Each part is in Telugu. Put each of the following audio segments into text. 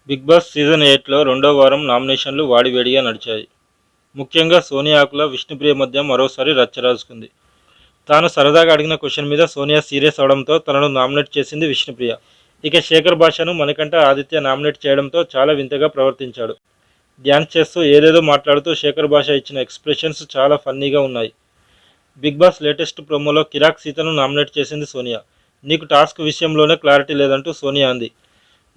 బిగ్ బాస్ సీజన్ 8లో రెండో వారం నామినేషన్లు వాడివేడిగా నడిచాయి. ముఖ్యంగా సోనియా ఆకుల, విష్ణుప్రియ మధ్య మరోసారి రచ్చరాజుకుంది. తాను సరదాగా అడిగిన క్వశ్చన్ మీద సోనియా సీరియస్ అవడంతో తనను నామినేట్ చేసింది విష్ణుప్రియ. ఇక శేఖర్ భాషను మణికంఠ, ఆదిత్య నామినేట్ చేయడంతో చాలా వింతగా ప్రవర్తించాడు. డ్యాన్స్ చేస్తూ ఏదేదో మాట్లాడుతూ శేఖర్ భాష ఇచ్చిన ఎక్స్ప్రెషన్స్ చాలా ఫన్నీగా ఉన్నాయి. బిగ్ బాస్ లేటెస్ట్ ప్రోమోలో కిరాక్ సీతను నామినేట్ చేసింది సోనియా. నీకు టాస్క్ విషయంలోనే క్లారిటీ లేదంటూ సోనియా అంది.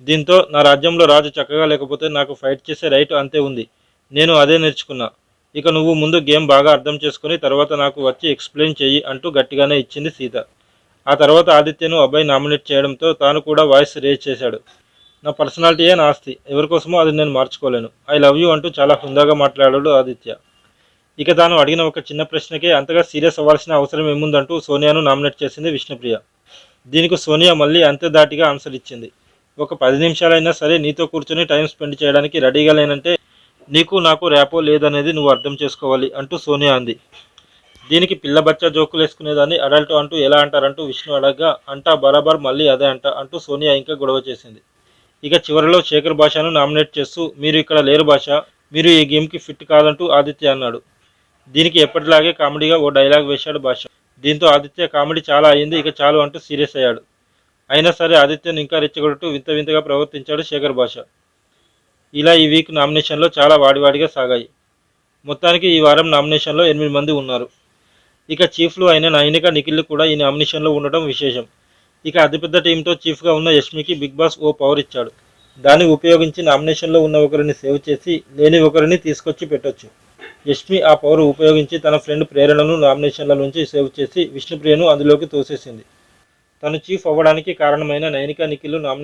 దీంతో నా రాజ్యంలో రాజు చక్కగా లేకపోతే నాకు ఫైట్ చేసే రైట్ అంతే ఉంది. నేను అదే నేర్చుకున్నా. ఇక నువ్వు ముందు గేమ్ బాగా అర్థం చేసుకుని తర్వాత నాకు వచ్చి ఎక్స్ప్లెయిన్ చెయ్యి అంటూ గట్టిగానే ఇచ్చింది సీత. ఆ తర్వాత ఆదిత్యను అబ్బాయి నామినేట్ చేయడంతో తాను కూడా వాయిస్ రేజ్ చేశాడు. నా పర్సనాలిటీయే నా ఆస్తి, ఎవరికోసమో అది నేను మార్చుకోలేను, ఐ లవ్ యూ అంటూ చాలా హుందాగా మాట్లాడాడు ఆదిత్య. ఇక తాను అడిగిన ఒక చిన్న ప్రశ్నకే అంతగా సీరియస్ అవ్వాల్సిన అవసరం ఏముందంటూ సోనియాను నామినేట్ చేసింది విష్ణుప్రియ. దీనికి సోనియా మళ్ళీ అంతే ధాటిగా ఆన్సర్ ఇచ్చింది. ఒక 10 నిమిషాలైనా సరే నీతో కూర్చొని టైం స్పెండ్ చేయడానికి రెడీగా లేనంటే నీకు నాకు ర్యాపో లేదనేది నువ్వు అర్థం చేసుకోవాలి అంటూ సోనియా అంది. దీనికి పిల్ల బచ్చా జోకులు వేసుకునేదాన్ని అడల్ట్ అంటూ ఎలా అంటారంటూ విష్ణు అడగ్గా అంటా బరాబర్ మళ్ళీ అదే అంట అంటూ సోనియా ఇంకా గొడవ చేసింది. ఇక చివరిలో శేఖర్ భాషను నామినేట్ చేస్తూ మీరు ఇక్కడ లేరు భాష, మీరు ఈ గేమ్కి ఫిట్ కాదంటూ ఆదిత్య అన్నాడు. దీనికి ఎప్పటిలాగే కామెడీగా ఓ డైలాగ్ వేశాడు భాష. దీంతో ఆదిత్య కామెడీ చాలా అయింది, ఇక చాలు అంటూ సీరియస్ అయ్యాడు. అయినా సరే ఆదిత్యను ఇంకా రెచ్చగొడుతూ వింత వింతగా ప్రవర్తించాడు శేఖర్ భాష. ఇలా ఈ వీక్ నామినేషన్లో చాలా వాడివాడిగా సాగాయి. మొత్తానికి ఈ వారం నామినేషన్లో 8 మంది ఉన్నారు. ఇక చీఫ్లు అయిన నైనిక, నిఖిల్ కూడా ఈ నామినేషన్లో ఉండటం విశేషం. ఇక అతిపెద్ద టీంతో చీఫ్గా ఉన్న యష్మికి బిగ్ బాస్ ఓ పవర్ ఇచ్చాడు. దాన్ని ఉపయోగించి నామినేషన్లో ఉన్న ఒకరిని సేవ్ చేసి లేని ఒకరిని తీసుకొచ్చి పెట్టొచ్చు. యష్మి ఆ పవర్ ఉపయోగించి తన ఫ్రెండ్ ప్రేరణను నామినేషన్ల నుంచి సేవ్ చేసి విష్ణుప్రియను అందులోకి తోసేసింది. తను చీఫ్ అవ్వడానికి కారణమైన నైనిక, నిఖిల్ నామినేషన్